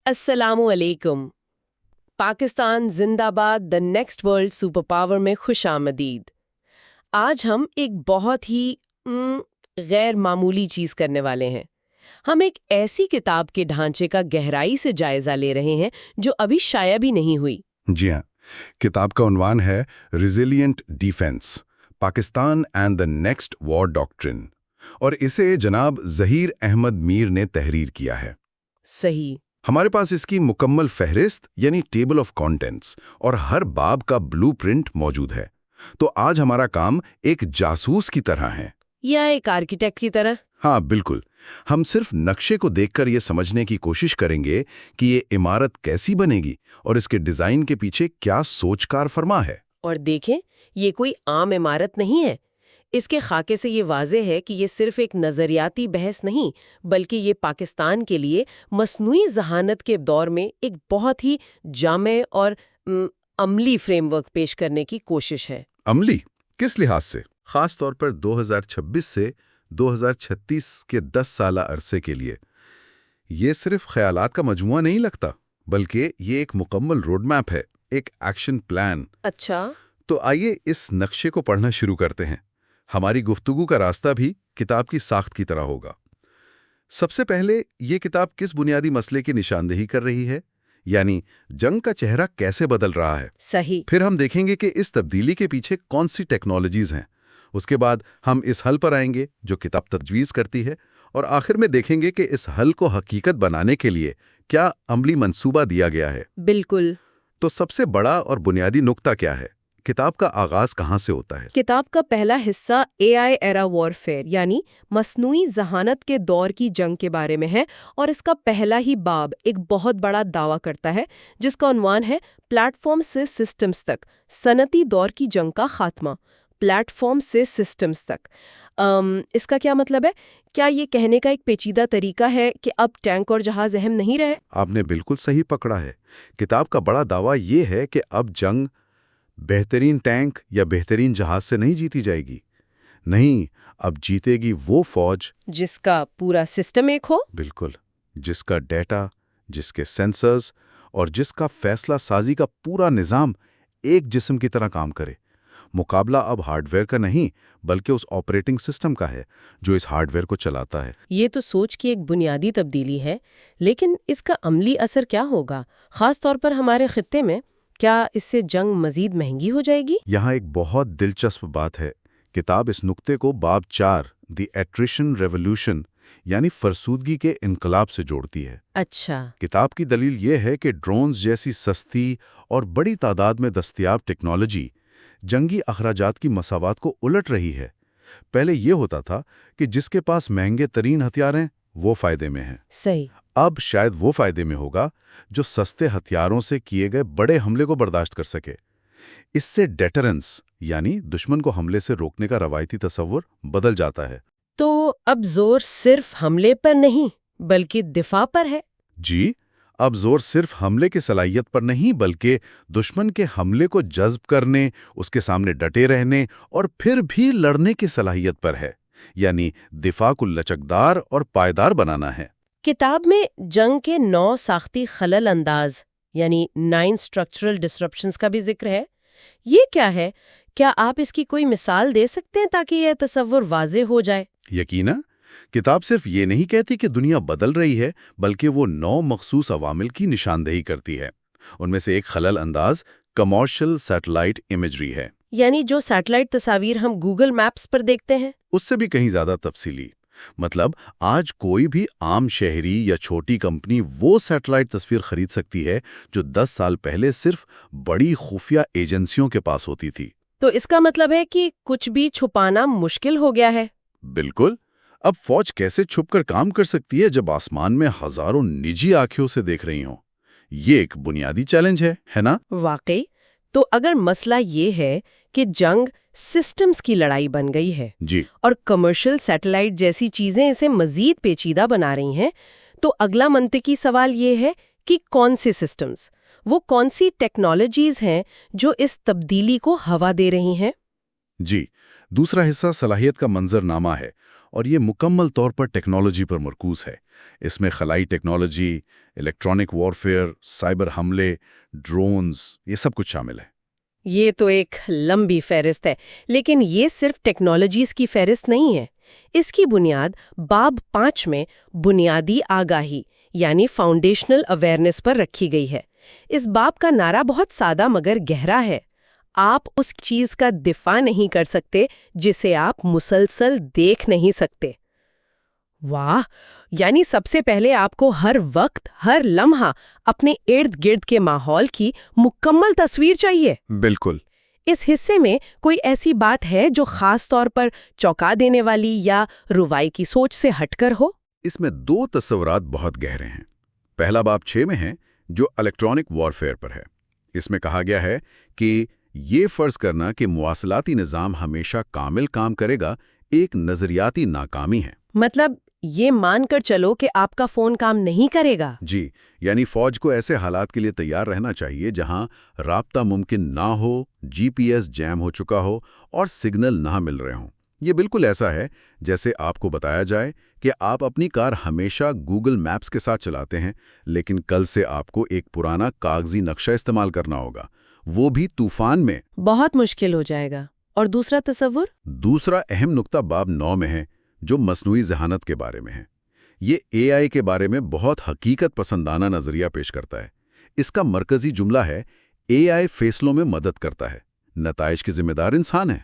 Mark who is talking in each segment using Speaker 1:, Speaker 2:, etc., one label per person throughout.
Speaker 1: السلام علیکم۔ پاکستان زندہ باد، the next world super power میں خوش آمدید۔ آج ہم ایک بہت ہی غیر معمولی چیز کرنے والے ہیں۔ ہم ایک ایسی کتاب کے ڈھانچے کا گہرائی سے جائزہ لے رہے ہیں جو ابھی شائع بھی نہیں ہوئی۔
Speaker 2: جی ہاں، کتاب کا عنوان ہے resilient defence, Pakistan and the next war doctrine, اور اسے جناب ظہیر احمد میر نے تحریر کیا ہے۔
Speaker 1: صحیح۔
Speaker 2: ہمارے پاس اس کی مکمل فہرست یعنی ٹیبل آف کانٹینٹس اور ہر باب کا بلو پرنٹ موجود ہے۔ تو آج ہمارا کام ایک جاسوس کی طرح ہے
Speaker 1: یا ایک آرکیٹیکٹ کی طرح؟
Speaker 2: ہاں بالکل، ہم صرف نقشے کو دیکھ کر یہ سمجھنے کی کوشش کریں گے کہ یہ عمارت کیسی بنے گی اور اس کے ڈیزائن کے پیچھے کیا سوچ کار فرما ہے۔
Speaker 1: اور دیکھیں، یہ کوئی عام عمارت نہیں ہے۔ اس کے خاکے سے یہ واضح ہے کہ یہ صرف ایک نظریاتی بحث نہیں، بلکہ یہ پاکستان کے لیے مصنوعی ذہانت کے دور میں ایک بہت ہی جامع اور عملی فریم ورک پیش کرنے کی کوشش ہے۔
Speaker 2: عملی کس لحاظ سے؟ خاص طور پر 2026 سے 2036 کے 10 سالہ عرصے کے لیے یہ صرف خیالات کا مجموعہ نہیں لگتا، بلکہ یہ ایک مکمل روڈ میپ ہے، ایک ایکشن پلان۔
Speaker 1: اچھا،
Speaker 2: تو آئیے اس نقشے کو پڑھنا شروع کرتے ہیں۔ ہماری گفتگو کا راستہ بھی کتاب کی ساخت کی طرح ہوگا۔ سب سے پہلے یہ کتاب کس بنیادی مسئلے کی نشاندہی کر رہی ہے، یعنی جنگ کا چہرہ کیسے بدل رہا ہے۔
Speaker 1: صحیح۔
Speaker 2: پھر ہم دیکھیں گے کہ اس تبدیلی کے پیچھے کون سی ٹیکنالوجیز ہیں۔ اس کے بعد ہم اس حل پر آئیں گے جو کتاب تجویز کرتی ہے، اور آخر میں دیکھیں گے کہ اس حل کو حقیقت بنانے کے لیے کیا عملی منصوبہ دیا گیا ہے۔
Speaker 1: بالکل۔
Speaker 2: تو سب سے بڑا اور بنیادی نقطہ کیا ہے؟ کتاب کا آغاز کہاں سے ہوتا ہے؟
Speaker 1: کتاب کا پہلا حصہ AI ایرا وارفیئر یعنی مصنوعی ذہانت کے دور کی جنگ کے بارے میں ہے، اور اس کا پہلا ہی باب ایک بہت بڑا دعویٰ کرتا ہے جس کا عنوان ہے پلیٹ فارم سے سسٹمز تک، صنعتی دور کی جنگ کا خاتمہ۔ پلیٹ فارم سے سسٹمز تک، اس کا کیا مطلب ہے؟ کیا یہ کہنے کا ایک پیچیدہ طریقہ ہے کہ اب ٹینک اور جہاز اہم نہیں رہے؟
Speaker 2: آپ نے بالکل صحیح پکڑا ہے۔ کتاب کا بڑا دعویٰ یہ ہے کہ اب جنگ بہترین ٹینک یا بہترین جہاز سے نہیں جیتی جائے گی۔ نہیں، اب جیتے گی وہ فوج
Speaker 1: جس کا پورا سسٹم ایک ہو۔ بالکل،
Speaker 2: جس کا ڈیٹا، جس کے سینسرز اور جس کا فیصلہ سازی کا پورا نظام ایک جسم کی طرح کام کرے۔ مقابلہ اب ہارڈ ویئر کا نہیں، بلکہ اس آپریٹنگ سسٹم کا ہے جو اس ہارڈ ویئر کو چلاتا ہے۔
Speaker 1: یہ تو سوچ کی ایک بنیادی تبدیلی ہے، لیکن اس کا عملی اثر کیا ہوگا، خاص طور پر ہمارے خطے میں؟ کیا اس سے جنگ مزید مہنگی ہو جائے گی؟
Speaker 2: یہاں ایک بہت دلچسپ بات ہے۔ کتاب اس نقطے کو باب 4 دی ایٹریشن ریولوشن یعنی فرسودگی کے انقلاب سے جوڑتی ہے۔
Speaker 1: اچھا۔
Speaker 2: کتاب کی دلیل یہ ہے کہ ڈرونز جیسی سستی اور بڑی تعداد میں دستیاب ٹیکنالوجی جنگی اخراجات کی مساوات کو الٹ رہی ہے۔ پہلے یہ ہوتا تھا کہ جس کے پاس مہنگے ترین ہتھیار ہیں وہ فائدے میں ہے۔
Speaker 1: صحیح۔
Speaker 2: اب شاید وہ فائدے میں ہوگا جو سستے ہتھیاروں سے کیے گئے بڑے حملے کو برداشت کر سکے۔ اس سے ڈیٹرنس یعنی دشمن کو حملے سے روکنے کا روایتی تصور بدل جاتا ہے۔
Speaker 1: تو اب زور صرف حملے پر نہیں بلکہ دفاع پر ہے؟
Speaker 2: جی، اب زور صرف حملے کی صلاحیت پر نہیں بلکہ دشمن کے حملے کو جذب کرنے، اس کے سامنے ڈٹے رہنے اور پھر بھی لڑنے کی صلاحیت پر ہے، یعنی دفاع کو لچکدار اور پائیدار بنانا ہے۔
Speaker 1: کتاب میں جنگ کے 9 ساختی خلل انداز یعنی 9 اسٹرکچرل ڈسرپشنز کا بھی ذکر ہے۔ یہ کیا ہے؟ کیا آپ اس کی کوئی مثال دے سکتے ہیں تاکہ یہ تصور واضح ہو جائے؟
Speaker 2: یقیناً، کتاب صرف یہ نہیں کہتی کہ دنیا بدل رہی ہے، بلکہ وہ 9 مخصوص عوامل کی نشاندہی کرتی ہے۔ ان میں سے ایک خلل انداز کمرشل سیٹلائٹ امیجری ہے،
Speaker 1: یعنی جو سیٹلائٹ تصاویر ہم گوگل میپس پر دیکھتے ہیں۔
Speaker 2: اس سے بھی کہیں زیادہ تفصیلی۔ مطلب آج کوئی بھی عام شہری یا چھوٹی کمپنی وہ سیٹلائٹ تصویر خرید سکتی ہے جو 10 سال پہلے صرف بڑی خفیہ ایجنسیوں کے پاس ہوتی تھی۔
Speaker 1: تو اس کا مطلب ہے کہ کچھ بھی چھپانا مشکل ہو گیا ہے۔
Speaker 2: بالکل۔ اب فوج کیسے چھپ کر کام کر سکتی ہے جب آسمان میں ہزاروں نجی آنکھوں سے دیکھ رہی ہوں؟ یہ ایک بنیادی چیلنج ہے نا؟
Speaker 1: واقعی۔ تو اگر مسئلہ یہ ہے کہ جنگ سسٹمز کی لڑائی بن گئی ہے
Speaker 2: جی،
Speaker 1: اور کمرشل سیٹلائٹ جیسی چیزیں اسے مزید پیچیدہ بنا رہی ہیں، تو اگلا منطقی سوال یہ ہے کہ کون سے سسٹمز، وہ کون سی ٹیکنالوجیز ہیں جو اس تبدیلی کو ہوا دے رہی ہیں؟
Speaker 2: جی، دوسرا حصہ صلاحیت کا منظر نامہ ہے اور یہ مکمل طور پر ٹیکنالوجی پر مرکوز ہے۔ اس میں خلائی ٹیکنالوجی، الیکٹرانک وارفیئر، سائبر حملے، ڈرونز، یہ سب کچھ شامل ہے۔
Speaker 1: یہ تو ایک لمبی فہرست ہے، لیکن یہ صرف ٹیکنالوجیز کی فہرست نہیں ہے۔ اس کی بنیاد باب 5 میں بنیادی آگاہی یعنی فاؤنڈیشنل اویئرنیس پر رکھی گئی ہے۔ اس باب کا نعرہ بہت سادہ مگر گہرا ہے۔ آپ اس چیز کا دفاع نہیں کر سکتے جسے آپ مسلسل دیکھ نہیں سکتے۔ واہ! یعنی سب سے پہلے آپ کو ہر وقت، ہر لمحہ اپنے ارد گرد کے ماحول کی مکمل تصویر چاہیے۔
Speaker 2: بالکل۔
Speaker 1: اس حصے میں کوئی ایسی بات ہے جو خاص طور پر چونکا دینے والی یا روائی کی سوچ سے ہٹ کر ہو؟
Speaker 2: اس میں 2 تصورات بہت گہرے ہیں۔ پہلا باب 6 میں ہے جو الیکٹرانک وارفیئر پر ہے۔ اس میں کہا گیا ہے کہ یہ فرض کرنا کہ مواصلاتی نظام ہمیشہ کامل کام کرے گا ایک نظریاتی ناکامی ہے۔
Speaker 1: مطلب یہ مان کر چلو کہ آپ کا فون کام نہیں کرے گا۔
Speaker 2: جی، یعنی فوج کو ایسے حالات کے لیے تیار رہنا چاہیے جہاں رابطہ ممکن نہ ہو، جی پی ایس جیم ہو چکا ہو اور سگنل نہ مل رہے ہوں۔ یہ بالکل ایسا ہے جیسے آپ کو بتایا جائے کہ آپ اپنی کار ہمیشہ گوگل میپس کے ساتھ چلاتے ہیں، لیکن کل سے آپ کو ایک پرانا کاغذی نقشہ استعمال کرنا ہوگا، وہ بھی طوفان میں۔
Speaker 1: بہت مشکل ہو جائے گا۔ اور دوسرا تصور؟
Speaker 2: دوسرا اہم نقطہ باب 9 میں ہے جو مصنوعی ذہانت کے بارے میں ہے۔ یہ اے آئی کے بارے میں بہت حقیقت پسندانہ نظریہ پیش کرتا ہے۔ اس کا مرکزی جملہ ہے اے آئی فیصلوں میں مدد کرتا ہے، نتائج کے ذمہ دار انسان ہے۔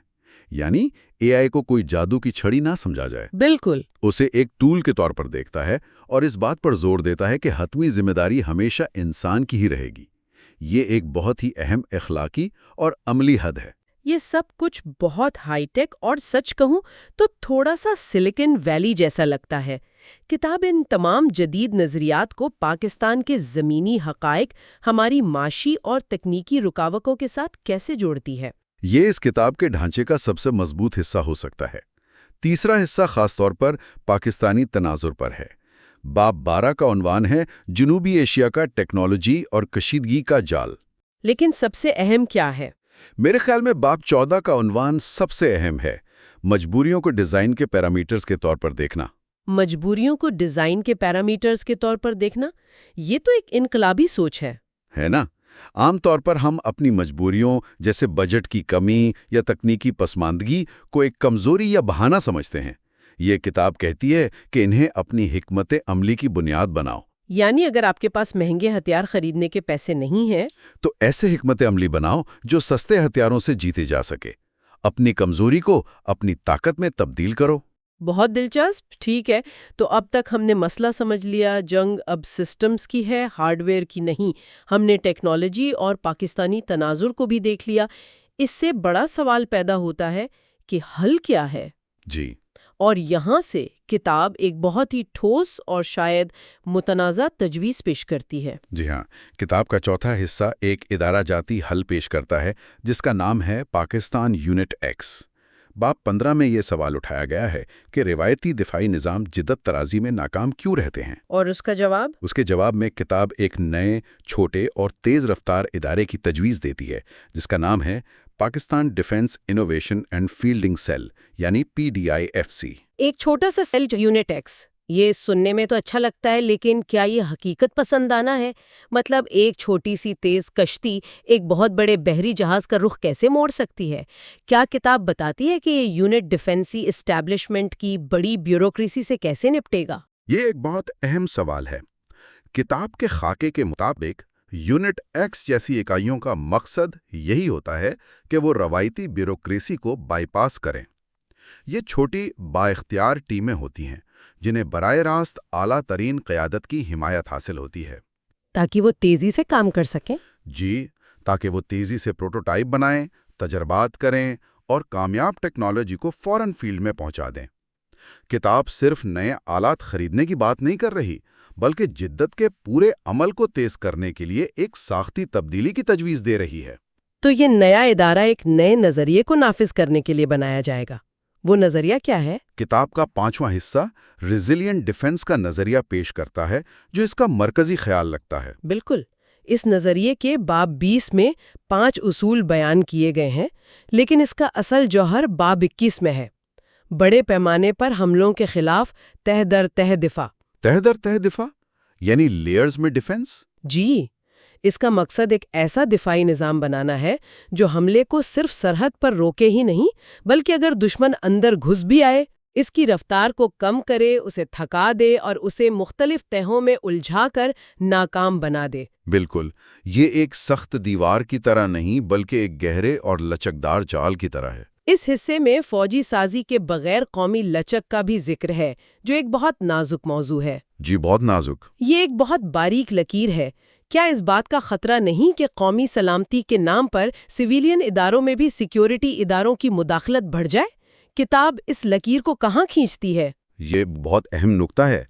Speaker 2: یعنی اے آئی کو کوئی جادو کی چھڑی نہ سمجھا جائے،
Speaker 1: بالکل۔
Speaker 2: اسے ایک ٹول کے طور پر دیکھتا ہے اور اس بات پر زور دیتا ہے کہ حتمی ذمہ داری ہمیشہ انسان کی ہی رہے گی۔ یہ ایک بہت ہی اہم اخلاقی اور عملی حد ہے۔
Speaker 1: یہ سب کچھ بہت ہائی ٹیک اور سچ کہوں تو تھوڑا سا سلیکن ویلی جیسا لگتا ہے۔ کتاب ان تمام جدید نظریات کو پاکستان کے زمینی حقائق، ہماری معاشی اور تکنیکی رکاوٹوں کے ساتھ کیسے جوڑتی ہے؟
Speaker 2: یہ اس کتاب کے ڈھانچے کا سب سے مضبوط حصہ ہو سکتا ہے۔ تیسرا حصہ خاص طور پر پاکستانی تناظر پر ہے۔ باب 12 کا عنوان ہے جنوبی ایشیا کا ٹیکنالوجی اور کشیدگی کا جال۔
Speaker 1: لیکن سب سے اہم کیا ہے؟
Speaker 2: میرے خیال میں باب 14 کا عنوان سب سے اہم ہے، مجبوریوں کو ڈیزائن کے پیرامیٹرز کے طور پر دیکھنا۔
Speaker 1: مجبوریوں کو ڈیزائن کے پیرامیٹرز کے طور پر دیکھنا، یہ تو ایک انقلابی سوچ ہے
Speaker 2: نا؟ عام طور پر ہم اپنی مجبوریوں جیسے بجٹ کی کمی یا تکنیکی پسماندگی کو ایک کمزوری یا بہانہ سمجھتے ہیں۔ یہ کتاب کہتی ہے کہ انہیں اپنی حکمت عملی کی بنیاد بناؤ۔
Speaker 1: یعنی اگر آپ کے پاس مہنگے ہتھیار خریدنے کے پیسے نہیں ہیں
Speaker 2: تو ایسے حکمت عملی بناؤ جو سستے ہتھیاروں سے جیتے جا سکے۔ اپنی کمزوری کو اپنی طاقت میں تبدیل کرو۔
Speaker 1: بہت دلچسپ۔ ٹھیک ہے، تو اب تک ہم نے مسئلہ سمجھ لیا، جنگ اب سسٹمز کی ہے، ہارڈ ویئر کی نہیں۔ ہم نے ٹیکنالوجی اور پاکستانی تناظر کو بھی دیکھ لیا۔ اس سے بڑا سوال پیدا ہوتا ہے کہ حل کیا ہے؟
Speaker 2: جی،
Speaker 1: اور یہاں سے کتاب ایک بہت ہی ٹھوس اور شاید متنازع تجویز پیش کرتی ہے۔
Speaker 2: جی ہاں، کتاب کا چوتھا حصہ ایک ادارہ جاتی حل پیش کرتا ہے جس کا نام ہے پاکستان یونٹ ایکس۔ باب 15 میں یہ سوال اٹھایا گیا ہے کہ روایتی دفاعی نظام جدت ترازی میں ناکام کیوں رہتے ہیں؟
Speaker 1: اور اس کا جواب؟
Speaker 2: اس کے جواب میں کتاب ایک نئے، چھوٹے اور تیز رفتار ادارے کی تجویز دیتی ہے جس کا نام ہے Pakistan defence innovation and fielding cell, یعنی PDIFC۔
Speaker 1: ایک چھوٹا سا سیل یونٹ ایکس، یہ سننے میں تو اچھا لگتا ہے، لیکن کیا یہ حقیقت پسندانہ ہے؟ مطلب ایک چھوٹی سی تیز کشتی ایک بہت بڑے بحری جہاز کا رخ کیسے موڑ سکتی ہے؟ کیا کتاب بتاتی ہے کہ یہ یونٹ ڈیفنسی اسٹیبلشمنٹ کی بڑی بیوروکریسی سے کیسے نپٹے گا؟
Speaker 2: یہ ایک بہت اہم سوال ہے۔ کتاب کے خاکے کے مطابق یونٹ ایکس جیسی اکائیوں کا مقصد یہی ہوتا ہے کہ وہ روایتی بیوروکریسی کو بائی پاس کریں۔ یہ چھوٹی بااختیار ٹیمیں ہوتی ہیں جنہیں براہ راست اعلیٰ ترین قیادت کی حمایت حاصل ہوتی ہے،
Speaker 1: تاکہ وہ تیزی سے کام کر سکیں۔
Speaker 2: جی، تاکہ وہ تیزی سے پروٹوٹائپ بنائیں، تجربات کریں اور کامیاب ٹیکنالوجی کو فوراً فیلڈ میں پہنچا دیں۔ کتاب صرف نئے آلات خریدنے کی بات نہیں کر رہی، بلکہ جدت کے پورے عمل کو تیز کرنے کے لیے ایک ساختی تبدیلی کی تجویز دے رہی ہے۔
Speaker 1: تو یہ نیا ادارہ ایک نئے نظریے کو نافذ کرنے کے لیے بنایا جائے گا۔ وہ نظریہ کیا ہے؟
Speaker 2: کتاب کا 5واں حصہ ریزیلینٹ ڈیفنس کا نظریہ پیش کرتا ہے جو اس کا مرکزی خیال رکھتا ہے۔
Speaker 1: بالکل، اس نظریے کے باب 20 میں 5 اصول بیان کیے گئے ہیں، لیکن اس کا اصل جوہر باب 21 میں ہے، بڑے پیمانے پر حملوں کے خلاف تہ در تہ دفاع۔
Speaker 2: تہ در تہ دفاع یعنی لیئرز میں ڈیفنس؟
Speaker 1: جی، اس کا مقصد ایک ایسا دفاعی نظام بنانا ہے جو حملے کو صرف سرحد پر روکے ہی نہیں، بلکہ اگر دشمن اندر گھس بھی آئے، اس کی رفتار کو کم کرے، اسے تھکا دے اور اسے مختلف تہوں میں الجھا کر ناکام بنا دے۔
Speaker 2: بالکل، یہ ایک سخت دیوار کی طرح نہیں بلکہ ایک گہرے اور لچکدار جال کی طرح ہے۔
Speaker 1: اس حصے میں فوجی سازی کے بغیر قومی لچک کا بھی ذکر ہے، جو ایک بہت نازک موضوع ہے۔
Speaker 2: جی، بہت نازک۔
Speaker 1: یہ ایک بہت باریک لکیر ہے۔ کیا اس بات کا خطرہ نہیں کہ قومی سلامتی کے نام پر سویلین اداروں میں بھی سیکیورٹی اداروں کی مداخلت بڑھ جائے؟ کتاب اس لکیر کو کہاں کھینچتی ہے؟
Speaker 2: یہ بہت اہم نکتہ ہے۔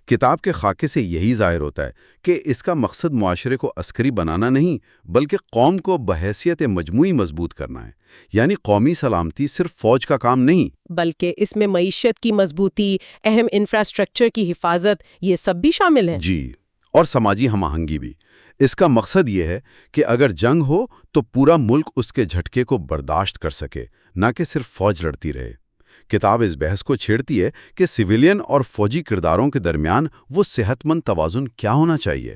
Speaker 2: کتاب کے خاکے سے یہی ظاہر ہوتا ہے کہ اس کا مقصد معاشرے کو عسکری بنانا نہیں بلکہ قوم کو بحیثیت مجموعی مضبوط کرنا ہے۔ یعنی قومی سلامتی صرف فوج کا کام نہیں،
Speaker 1: بلکہ اس میں معیشت کی مضبوطی، اہم انفراسٹرکچر کی حفاظت، یہ سب بھی شامل ہیں۔
Speaker 2: جی، اور سماجی ہم آہنگی بھی۔ اس کا مقصد یہ ہے کہ اگر جنگ ہو تو پورا ملک اس کے جھٹکے کو برداشت کر سکے، نہ کہ صرف فوج لڑتی رہے۔ کتاب اس بحث کو چھیڑتی ہے کہ سویلین اور فوجی کرداروں کے درمیان وہ صحت مند توازن کیا ہونا چاہیے۔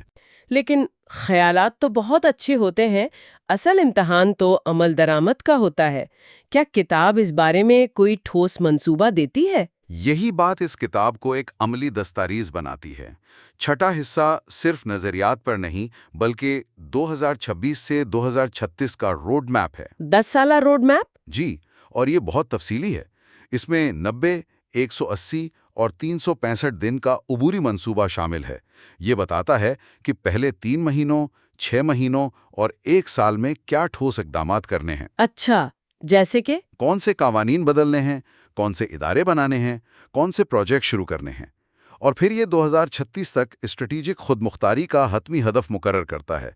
Speaker 1: لیکن خیالات تو بہت اچھے ہوتے ہیں، اصل امتحان تو عمل درآمد کا ہوتا ہے۔ کیا کتاب اس بارے میں کوئی ٹھوس منصوبہ دیتی ہے؟
Speaker 2: یہی بات اس کتاب کو ایک عملی دستاویز بناتی ہے۔ چھٹا حصہ صرف نظریات پر نہیں بلکہ 2026 سے 2036 کا روڈ میپ ہے۔
Speaker 1: 10 سالہ روڈ میپ؟
Speaker 2: جی، اور یہ بہت تفصیلی ہے۔ اس میں 90، 180 اور 365 دن کا عبوری منصوبہ شامل ہے۔ یہ بتاتا ہے کہ پہلے 3 مہینوں، 6 مہینوں اور 1 سال میں کیا ٹھوس اقدامات کرنے ہیں۔
Speaker 1: اچھا، جیسے کہ
Speaker 2: کون سے قوانین بدلنے ہیں، کون سے ادارے بنانے ہیں، کون سے پروجیکٹ شروع کرنے ہیں، اور پھر یہ 2036 تک اسٹریٹجک خود مختاری کا حتمی ہدف مقرر کرتا ہے۔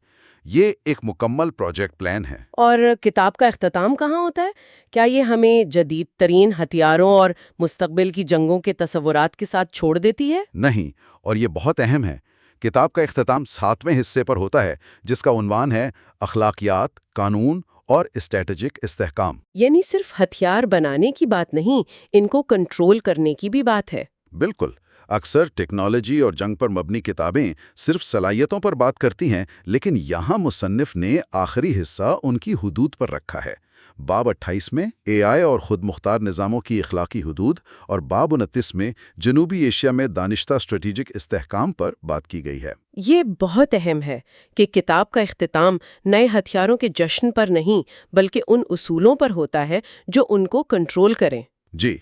Speaker 2: یہ ایک مکمل پروجیکٹ پلان ہے۔
Speaker 1: اور کتاب کا اختتام کہاں ہوتا ہے؟ کیا یہ ہمیں جدید ترین ہتھیاروں اور مستقبل کی جنگوں کے تصورات کے ساتھ چھوڑ دیتی ہے؟
Speaker 2: نہیں، اور یہ بہت اہم ہے۔ کتاب کا اختتام 7ویں حصے پر ہوتا ہے، جس کا عنوان ہے اخلاقیات، قانون اور اسٹریٹجک استحکام۔
Speaker 1: یعنی صرف ہتھیار بنانے کی بات نہیں، ان کو کنٹرول کرنے کی بھی بات ہے۔
Speaker 2: بالکل، اکثر ٹیکنالوجی اور جنگ پر مبنی کتابیں صرف صلاحیتوں پر بات کرتی ہیں، لیکن یہاں مصنف نے آخری حصہ ان کی حدود پر رکھا ہے۔ باب 28 میں AI اور خود مختار نظاموں کی اخلاقی حدود اور باب 29 میں جنوبی ایشیا میں دانشتہ اسٹریٹجک استحکام پر بات کی گئی ہے۔
Speaker 1: یہ بہت اہم ہے کہ کتاب کا اختتام نئے ہتھیاروں کے جشن پر نہیں بلکہ ان اصولوں پر ہوتا ہے جو ان کو کنٹرول کریں۔
Speaker 2: جی،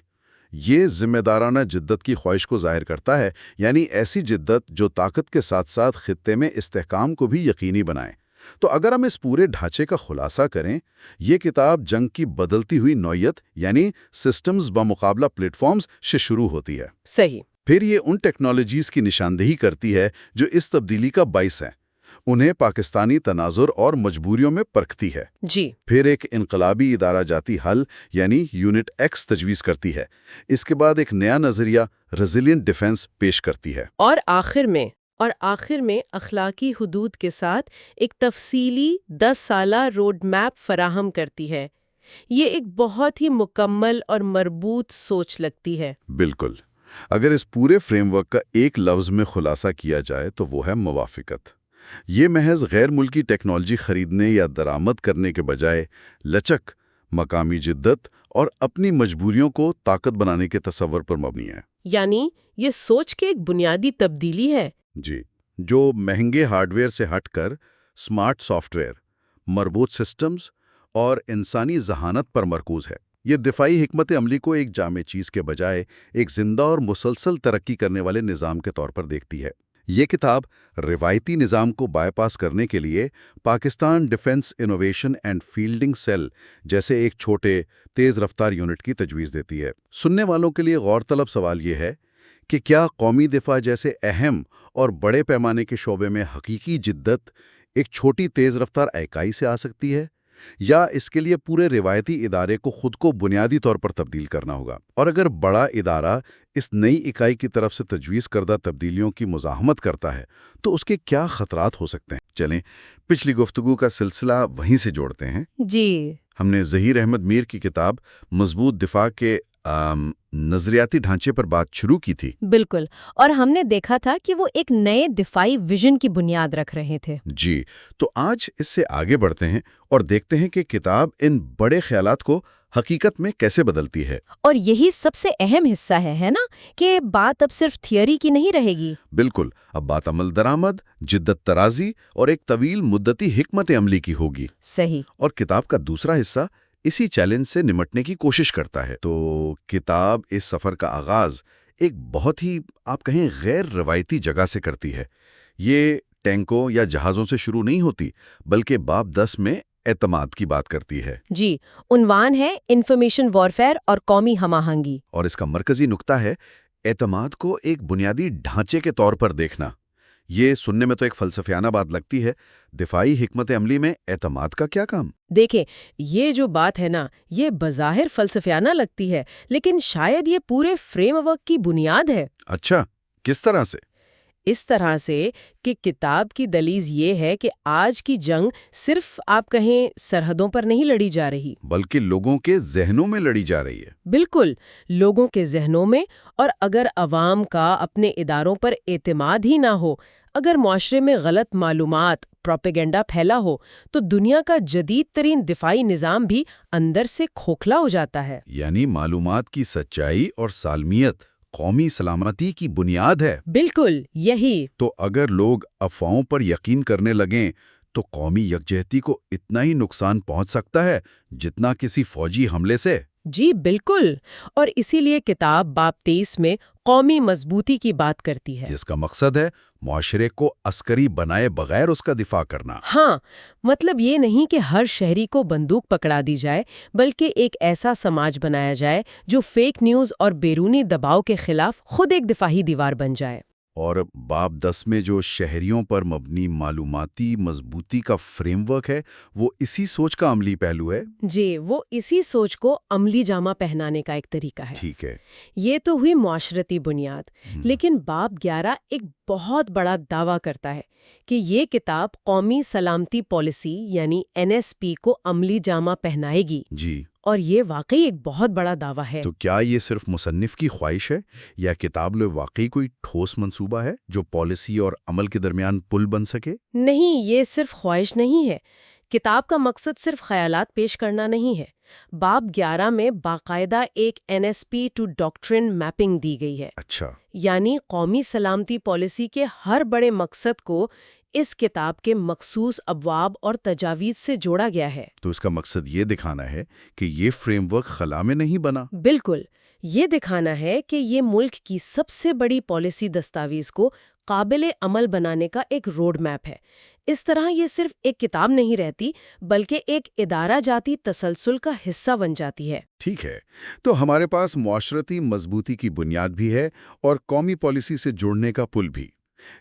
Speaker 2: یہ ذمہ دارانہ جدت کی خواہش کو ظاہر کرتا ہے، یعنی ایسی جدت جو طاقت کے ساتھ ساتھ خطے میں استحکام کو بھی یقینی بنائے۔ تو اگر ہم اس پورے ڈھانچے کا خلاصہ کریں، یہ کتاب جنگ کی بدلتی ہوئی نوعیت یعنی سسٹمز بمقابلہ پلیٹ فارمز سے شروع ہوتی ہے۔
Speaker 1: صحیح۔
Speaker 2: پھر یہ ان ٹیکنالوجیز کی نشاندہی کرتی ہے جو اس تبدیلی کا باعث ہیں، انہیں پاکستانی تناظر اور مجبوریوں میں پرکھتی ہے۔
Speaker 1: جی۔
Speaker 2: پھر ایک انقلابی ادارہ جاتی حل یعنی یونٹ ایکس تجویز کرتی ہے۔ اس کے بعد ایک نیا نظریہ ریزیلینٹ ڈیفنس پیش کرتی ہے۔
Speaker 1: اور آخر میں اخلاقی حدود کے ساتھ ایک تفصیلی 10 سالہ روڈ میپ فراہم کرتی ہے۔ یہ ایک بہت ہی مکمل اور مربوط سوچ لگتی ہے۔
Speaker 2: بالکل، اگر اس پورے فریم ورک کا ایک لفظ میں خلاصہ کیا جائے تو وہ ہے موافقت۔ یہ محض غیر ملکی ٹیکنالوجی خریدنے یا درآمد کرنے کے بجائے لچک، مقامی جدت اور اپنی مجبوریوں کو طاقت بنانے کے تصور پر مبنی ہے۔
Speaker 1: یعنی یہ سوچ کے ایک بنیادی تبدیلی ہے۔
Speaker 2: جی، جو مہنگے ہارڈ ویئر سے ہٹ کر سمارٹ سافٹ ویئر، مربوط سسٹمز اور انسانی ذہانت پر مرکوز ہے۔ یہ دفاعی حکمت عملی کو ایک جامع چیز کے بجائے ایک زندہ اور مسلسل ترقی کرنے والے نظام کے طور پر دیکھتی ہے۔ یہ کتاب روایتی نظام کو بائی پاس کرنے کے لیے Pakistan defence innovation and fielding cell جیسے ایک چھوٹے، تیز رفتار یونٹ کی تجویز دیتی ہے۔ سننے والوں کے لیے غور طلب سوال یہ ہے کہ کیا قومی دفاع جیسے اہم اور بڑے پیمانے کے شعبے میں حقیقی جدت ایک چھوٹی تیز رفتار اکائی سے آ سکتی ہے، یا اس کے لیے پورے روایتی ادارے کو خود کو بنیادی طور پر تبدیل کرنا ہوگا؟ اور اگر بڑا ادارہ اس نئی اکائی کی طرف سے تجویز کردہ تبدیلیوں کی مزاحمت کرتا ہے تو اس کے کیا خطرات ہو سکتے ہیں؟ چلیں پچھلی گفتگو کا سلسلہ وہیں سے جوڑتے ہیں۔
Speaker 1: جی،
Speaker 2: ہم نے ظہیر احمد میر کی کتاب مضبوط دفاع کے نظریاتی ڈھانچے پر بات شروع کی تھی۔
Speaker 1: بالکل، اور ہم نے دیکھا تھا کہ وہ ایک نئے دفاعی ویژن کی بنیاد رکھ رہے تھے۔
Speaker 2: جی، تو آج اس سے آگے بڑھتے ہیں اور دیکھتے ہیں کہ کتاب ان بڑے خیالات کو حقیقت میں کیسے بدلتی ہے۔
Speaker 1: اور یہی سب سے اہم حصہ ہے نا، کہ بات اب صرف تھیوری کی نہیں رہے گی۔
Speaker 2: بالکل، اب بات عمل درآمد، جدت طرازی اور ایک طویل مدتی حکمت عملی کی ہوگی۔
Speaker 1: صحیح۔
Speaker 2: اور کتاب کا دوسرا حصہ اسی چیلنج سے نمٹنے کی کوشش کرتا ہے۔ تو کتاب اس سفر کا آغاز ایک بہت ہی آپ کہیں غیر روایتی جگہ سے کرتی ہے۔ یہ ٹینکوں یا جہازوں سے شروع نہیں ہوتی، بلکہ باب 10 میں اعتماد کی بات کرتی ہے۔
Speaker 1: جی، عنوان ہے انفارمیشن وارفیئر اور قومی ہم آہنگی۔
Speaker 2: اور اس کا مرکزی نقطہ ہے اعتماد کو ایک بنیادی ڈھانچے کے طور پر دیکھنا۔ یہ سننے میں تو ایک فلسفیانہ بات لگتی ہے، دفاعی حکمت عملی میں اعتماد کا کیا کام؟
Speaker 1: دیکھیں، یہ جو بات ہے نا، یہ بظاہر فلسفیانہ لگتی ہے، لیکن شاید یہ پورے فریم ورک کی بنیاد ہے۔
Speaker 2: اچھا، کس طرح سے؟
Speaker 1: اس طرح سے کہ کتاب کی دلیز یہ ہے کہ آج کی جنگ صرف آپ کہیں سرحدوں پر نہیں لڑی جا رہی،
Speaker 2: بلکہ لوگوں کے ذہنوں میں لڑی جا رہی ہے۔
Speaker 1: بالکل، لوگوں کے ذہنوں میں۔ اور اگر عوام کا اپنے اداروں پر اعتماد ہی نہ ہو، اگر معاشرے میں غلط معلومات، پروپیگنڈا پھیلا ہو، تو دنیا کا جدید ترین دفاعی نظام بھی اندر سے کھوکھلا ہو جاتا ہے۔
Speaker 2: یعنی معلومات کی سچائی اور سالمیت قومی سلامتی کی بنیاد ہے۔
Speaker 1: بالکل، یہی۔
Speaker 2: تو اگر لوگ افواہوں پر یقین کرنے لگیں تو قومی یکجہتی کو اتنا ہی نقصان پہنچ سکتا ہے جتنا کسی فوجی حملے سے۔
Speaker 1: جی بالکل، اور اسی لیے کتاب باب 23 میں قومی مضبوطی کی بات کرتی ہے،
Speaker 2: جس کا مقصد ہے معاشرے کو عسکری بنائے بغیر اس کا دفاع کرنا۔
Speaker 1: ہاں، مطلب یہ نہیں کہ ہر شہری کو بندوق پکڑا دی جائے، بلکہ ایک ایسا سماج بنایا جائے جو فیک نیوز اور بیرونی دباؤ کے خلاف خود ایک دفاعی دیوار بن جائے۔
Speaker 2: اور باب 10 میں جو شہریوں پر مبنی معلوماتی مضبوطی کا فریم ورک ہے، وہ اسی سوچ کا عملی پہلو ہے۔
Speaker 1: جی، وہ اسی سوچ کو عملی جامہ پہنانے کا ایک طریقہ ہے۔
Speaker 2: ٹھیک ہے۔
Speaker 1: یہ تو ہوئی معاشرتی بنیاد، لیکن باب 11 ایک بہت بڑا دعویٰ کرتا ہے کہ یہ کتاب قومی سلامتی پالیسی یعنی NSP کو عملی جامہ پہنائے گی۔
Speaker 2: جی،
Speaker 1: اور یہ واقعی ایک بہت بڑا دعویٰ ہے۔
Speaker 2: تو کیا یہ صرف مصنف کی خواہش ہے یا کتاب میں واقعی کوئی ٹھوس منصوبہ ہے جو پالیسی اور عمل کے درمیان پل بن سکے؟
Speaker 1: نہیں، یہ صرف خواہش نہیں ہے۔ کتاب کا مقصد صرف خیالات پیش کرنا نہیں ہے۔ باب 11 میں باقاعدہ ایک NSP ٹو ڈاکٹرن میپنگ دی گئی ہے۔
Speaker 2: اچھا،
Speaker 1: یعنی قومی سلامتی پالیسی کے ہر بڑے مقصد کو اس کتاب کے مخصوص ابواب اور تجاویز سے جوڑا گیا ہے۔
Speaker 2: تو اس کا مقصد یہ دکھانا ہے کہ یہ فریم ورک خلا میں نہیں بنا۔
Speaker 1: بالکل، یہ دکھانا ہے کہ یہ ملک کی سب سے بڑی پالیسی دستاویز کو قابل عمل بنانے کا ایک روڈ میپ ہے۔ اس طرح یہ صرف ایک کتاب نہیں رہتی، بلکہ ایک ادارہ جاتی تسلسل کا حصہ بن جاتی ہے۔
Speaker 2: ٹھیک ہے، تو ہمارے پاس معاشرتی مضبوطی کی بنیاد بھی ہے اور قومی پالیسی سے جوڑنے کا پل بھی۔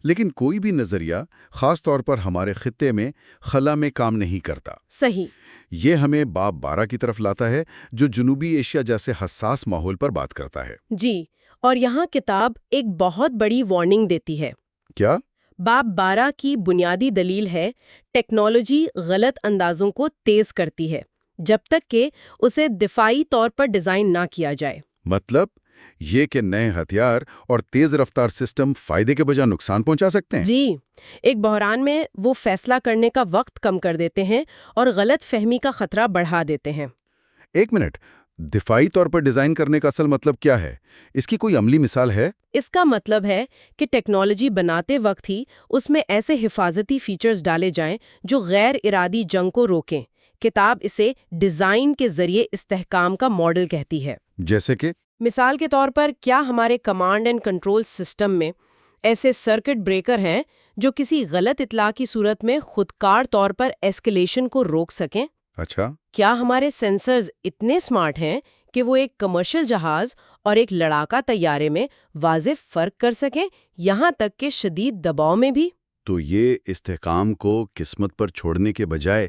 Speaker 2: لیکن کوئی بھی نظریہ خاص طور پر ہمارے خطے میں خلا میں کام نہیں کرتا۔
Speaker 1: صحیح۔
Speaker 2: یہ ہمیں باب 12 کی طرف لاتا ہے جو جنوبی ایشیا جیسے حساس ماحول پر بات کرتا ہے۔
Speaker 1: جی، اور یہاں کتاب ایک بہت بڑی وارننگ دیتی ہے۔
Speaker 2: کیا؟
Speaker 1: باب 12 کی بنیادی دلیل ہے ٹیکنالوجی غلط اندازوں کو تیز کرتی ہے جب تک کہ اسے دفاعی طور پر ڈیزائن نہ کیا جائے۔
Speaker 2: مطلب یہ کہ نئے ہتھیار اور تیز رفتار سسٹم فائدے کے بجائے نقصان پہنچا سکتے ہیں۔
Speaker 1: جی، ایک بحران میں وہ فیصلہ کرنے کا وقت کم کر دیتے ہیں اور غلط فہمی کا خطرہ بڑھا دیتے ہیں۔
Speaker 2: ایک منٹ، دفاعی طور پر ڈیزائن کرنے کا اصل مطلب کیا ہے؟ اس کی کوئی عملی مثال ہے؟
Speaker 1: اس کا مطلب ہے کہ ٹیکنالوجی بناتے وقت ہی اس میں ایسے حفاظتی فیچرز ڈالے جائیں جو غیر ارادی جنگ کو روکیں۔ کتاب اسے ڈیزائن کے ذریعے استحکام کا ماڈل کہتی ہے۔
Speaker 2: جیسے کہ؟
Speaker 1: مثال کے طور پر، کیا ہمارے کمانڈ اینڈ کنٹرول سسٹم میں ایسے سرکٹ بریکر ہیں جو کسی غلط اطلاع کی صورت میں خودکار طور پر ایسکیلیشن کو روک سکیں؟
Speaker 2: اچھا،
Speaker 1: کیا ہمارے سینسرز اتنے سمارٹ ہیں کہ وہ ایک کمرشل جہاز اور ایک لڑاکا طیارے میں واضح فرق کر سکیں، یہاں تک کہ شدید دباؤ میں بھی؟
Speaker 2: تو یہ استحکام کو قسمت پر چھوڑنے کے بجائے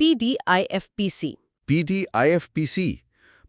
Speaker 1: PDIFPC।
Speaker 2: PDIFPC,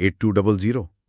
Speaker 2: 8200।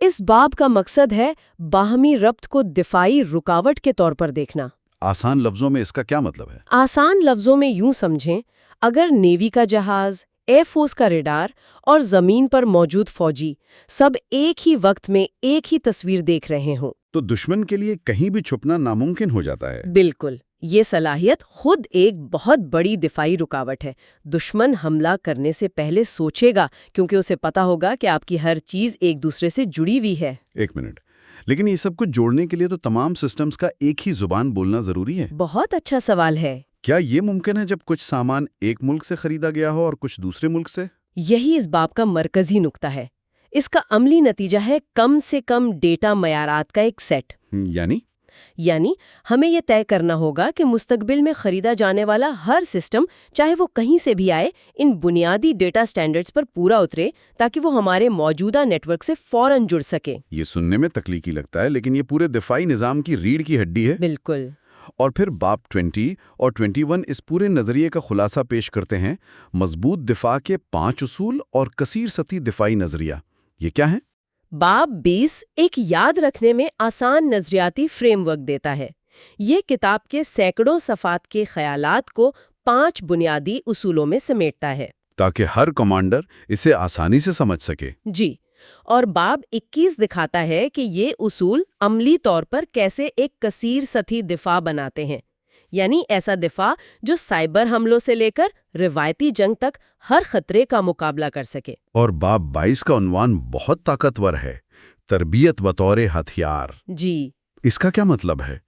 Speaker 1: اس باب کا مقصد ہے باہمی ربط کو دفاعی رکاوٹ کے طور پر دیکھنا۔
Speaker 2: آسان لفظوں میں اس کا کیا مطلب ہے؟
Speaker 1: آسان لفظوں میں یوں سمجھیں، اگر نیوی کا جہاز، ایئر فورس کا ریڈار اور زمین پر موجود فوجی سب ایک ہی وقت میں ایک ہی تصویر دیکھ رہے ہوں
Speaker 2: تو دشمن کے لیے کہیں بھی چھپنا ناممکن ہو جاتا ہے۔
Speaker 1: بالکل، یہ صلاحیت خود ایک بہت بڑی دفاعی رکاوٹ ہے۔ دشمن حملہ کرنے سے پہلے سوچے گا، کیونکہ اسے پتا ہوگا کہ آپ کی ہر چیز ایک دوسرے سے جڑی ہوئی ہے۔
Speaker 2: ایک منٹ، لیکن یہ سب کچھ جوڑنے کے لیے تو تمام سسٹمز کا ایک ہی زبان بولنا ضروری ہے۔
Speaker 1: بہت اچھا سوال ہے۔
Speaker 2: کیا یہ ممکن ہے جب کچھ سامان ایک ملک سے خریدا گیا ہو اور کچھ دوسرے ملک سے؟
Speaker 1: یہی اس باب کا مرکزی نقطہ ہے۔ اس کا عملی نتیجہ ہے کم سے کم ڈیٹا معیارات کا ایک سیٹ۔ یعنی ہمیں یہ طے کرنا ہوگا کہ مستقبل میں خریدا جانے والا ہر سسٹم، چاہے وہ کہیں سے بھی آئے، ان بنیادی ڈیٹا سٹینڈرڈز پر پورا اترے تاکہ وہ ہمارے موجودہ نیٹ ورک سے فوراً جڑ سکے۔
Speaker 2: یہ سننے میں تخلیقی لگتا ہے، لیکن یہ پورے دفاعی نظام کی ریڑھ کی ہڈی ہے۔
Speaker 1: بالکل۔
Speaker 2: اور پھر باب 20 اور 21 اس پورے نظریے کا خلاصہ پیش کرتے ہیں، مضبوط دفاع کے 5 اصول اور کثیر سطحی دفاعی نظریہ۔ یہ کیا ہیں؟
Speaker 1: باب 20 ایک یاد رکھنے میں آسان نظریاتی فریم ورک دیتا ہے۔ یہ کتاب کے سینکڑوں صفحات کے خیالات کو 5 بنیادی اصولوں میں سمیٹتا ہے،
Speaker 2: تاکہ ہر کمانڈر اسے آسانی سے سمجھ سکے۔
Speaker 1: جی، اور باب 21 دکھاتا ہے کہ یہ اصول عملی طور پر کیسے ایک کثیر سطحی دفاع بناتے ہیں، یعنی ایسا دفاع جو سائبر حملوں سے لے کر روایتی جنگ تک ہر خطرے کا مقابلہ کر سکے۔
Speaker 2: اور باب 22 کا عنوان بہت طاقتور ہے، تربیت بطور ہتھیار۔
Speaker 1: جی،
Speaker 2: اس کا کیا مطلب ہے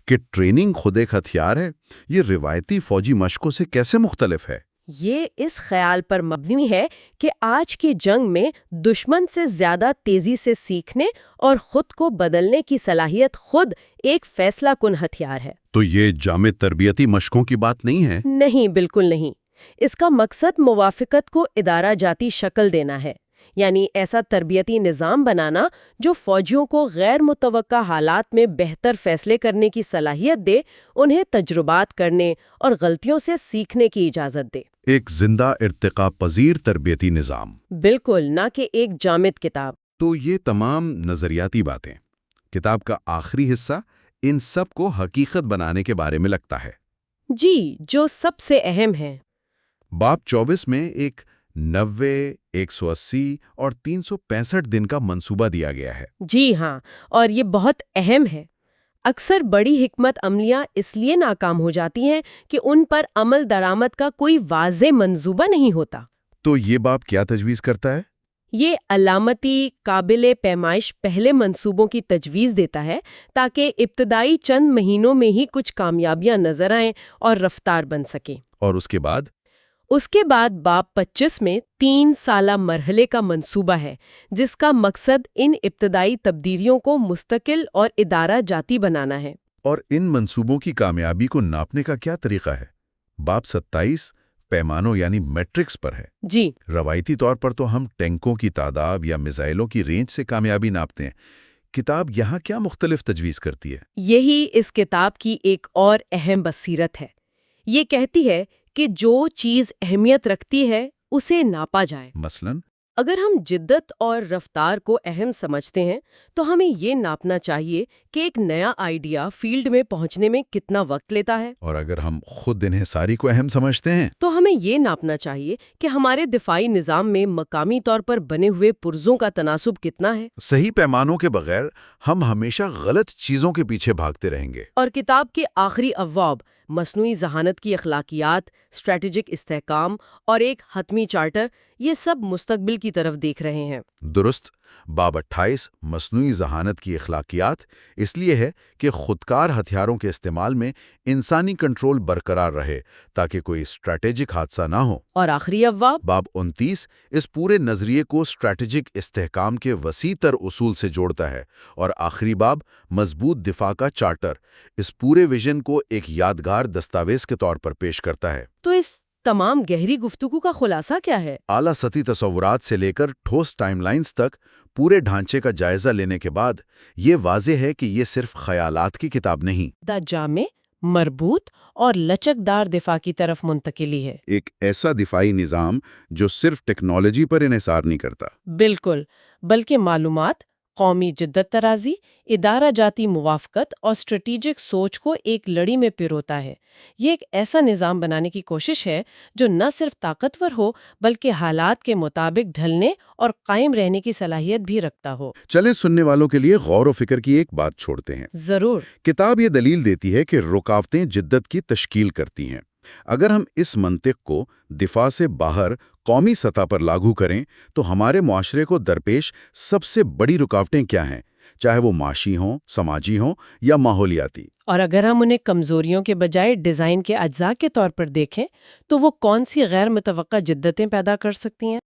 Speaker 2: کہ ٹریننگ خود ایک ہتھیار ہے؟ یہ روایتی فوجی مشقوں سے کیسے مختلف ہے؟
Speaker 1: یہ اس خیال پر مبنی ہے کہ آج کی جنگ میں دشمن سے زیادہ تیزی سے سیکھنے اور خود کو بدلنے کی صلاحیت خود ایک فیصلہ کن ہتھیار ہے۔
Speaker 2: تو یہ جامع تربیتی مشقوں کی بات نہیں ہے؟
Speaker 1: نہیں، بالکل نہیں۔ اس کا مقصد موافقت کو ادارہ جاتی شکل دینا ہے، یعنی ایسا تربیتی نظام بنانا جو فوجیوں کو غیر متوقع حالات میں بہتر فیصلے کرنے کی صلاحیت دے، انہیں تجربات کرنے اور غلطیوں سے سیکھنے کی اجازت دے۔
Speaker 2: ایک زندہ ارتقا پذیر تربیتی نظام۔
Speaker 1: بالکل، نہ کہ ایک جامد کتاب۔
Speaker 2: تو یہ تمام نظریاتی باتیں، کتاب کا آخری حصہ ان سب کو حقیقت بنانے کے بارے میں لگتا ہے۔
Speaker 1: جی، جو سب سے اہم ہے۔
Speaker 2: باب 24 میں ایک 90، 180 اور 365 دن کا منصوبہ دیا گیا ہے۔
Speaker 1: جی ہاں، اور یہ بہت اہم ہے۔ اکثر بڑی حکمت عملیاں اس لیے ناکام ہو جاتی ہیں کہ ان پر عمل درآمد کا کوئی واضح منصوبہ نہیں ہوتا۔
Speaker 2: تو یہ باب کیا تجویز کرتا ہے؟
Speaker 1: یہ علامتی، قابل پیمائش پہلے منصوبوں کی تجویز دیتا ہے تاکہ ابتدائی چند مہینوں میں ہی کچھ کامیابیاں نظر آئیں اور رفتار بن سکیں۔
Speaker 2: اور اس کے بعد؟
Speaker 1: اس کے بعد باب 25 میں 3 سالہ مرحلے کا منصوبہ ہے، جس کا مقصد ان ابتدائی تبدیلیوں کو مستقل اور ادارہ جاتی بنانا ہے۔
Speaker 2: اور ان منصوبوں کی کامیابی کو ناپنے کا کیا طریقہ ہے؟ باب 27 پیمانوں یعنی میٹرکس پر ہے۔
Speaker 1: جی،
Speaker 2: روایتی طور پر تو ہم ٹینکوں کی تعداد یا میزائلوں کی رینج سے کامیابی ناپتے ہیں۔ کتاب یہاں کیا مختلف تجویز کرتی ہے؟
Speaker 1: یہی اس کتاب کی ایک اور اہم بصیرت ہے۔ یہ کہتی ہے کہ جو چیز اہمیت رکھتی ہے اسے ناپا جائے۔
Speaker 2: مثلاً
Speaker 1: اگر ہم جدت اور رفتار کو اہم سمجھتے ہیں تو ہمیں یہ ناپنا چاہیے کہ ایک نیا آئیڈیا فیلڈ میں پہنچنے میں کتنا وقت لیتا ہے،
Speaker 2: اور اگر ہم خود انحصاری کو اہم سمجھتے ہیں
Speaker 1: تو ہمیں یہ ناپنا چاہیے کہ ہمارے دفاعی نظام میں مقامی طور پر بنے ہوئے پرزوں کا تناسب کتنا ہے۔
Speaker 2: صحیح پیمانوں کے بغیر ہم ہمیشہ غلط چیزوں کے پیچھے بھاگتے رہیں گے۔
Speaker 1: اور کتاب کے آخری ابواب مصنوعی ذہانت کی اخلاقیات، اسٹریٹجک استحکام اور ایک حتمی چارٹر، یہ سب مستقبل کی طرف دیکھ رہے ہیں۔
Speaker 2: درست۔ باب 28 مصنوعی ذہانت کی اخلاقیات اس لیے ہے کہ خودکار ہتھیاروں کے استعمال میں انسانی کنٹرول برقرار رہے تاکہ کوئی اسٹریٹجک حادثہ نہ ہو۔
Speaker 1: اور آخری ابواب
Speaker 2: باب 29 اس پورے نظریے کو اسٹریٹجک استحکام کے وسیع تر اصول سے جوڑتا ہے، اور آخری باب مضبوط دفاع کا چارٹر اس پورے ویژن کو ایک یادگار دستاویز کے طور پر پیش کرتا ہے۔
Speaker 1: تو اس تمام گہری گفتگو کا خلاصہ کیا ہے؟
Speaker 2: اعلیٰ سطحی تصورات سے لے کر ٹھوس ٹائم لائنز تک پورے ڈھانچے کا جائزہ لینے کے بعد یہ واضح ہے کہ یہ صرف خیالات کی کتاب نہیں،
Speaker 1: دا جامع، مربوط اور لچکدار دفاع کی طرف منتقلی ہے۔
Speaker 2: ایک ایسا دفاعی نظام جو صرف ٹیکنالوجی پر انحصار نہیں کرتا،
Speaker 1: بالکل، بلکہ معلومات،
Speaker 3: قومی جدت ترازی، ادارہ جاتی موافقت اور اسٹریٹجک سوچ کو ایک لڑی میں پروتا ہے۔ یہ ایک ایسا نظام بنانے کی کوشش ہے جو نہ صرف طاقتور ہو بلکہ حالات کے مطابق ڈھلنے اور قائم رہنے کی صلاحیت بھی رکھتا ہو۔
Speaker 2: چلیں سننے والوں کے لیے غور و فکر کی ایک بات چھوڑتے ہیں۔
Speaker 3: ضرور۔
Speaker 2: کتاب یہ دلیل دیتی ہے کہ رکاوٹیں جدت کی تشکیل کرتی ہیں۔ اگر ہم اس منطق کو دفاع سے باہر قومی سطح پر لاگو کریں تو ہمارے معاشرے کو درپیش سب سے بڑی رکاوٹیں کیا ہیں، چاہے وہ معاشی ہوں، سماجی ہوں یا ماحولیاتی۔
Speaker 3: اور اگر ہم انہیں کمزوریوں کے بجائے ڈیزائن کے اجزاء کے طور پر دیکھیں تو وہ کون سی غیر متوقع جدتیں پیدا کر سکتی ہیں؟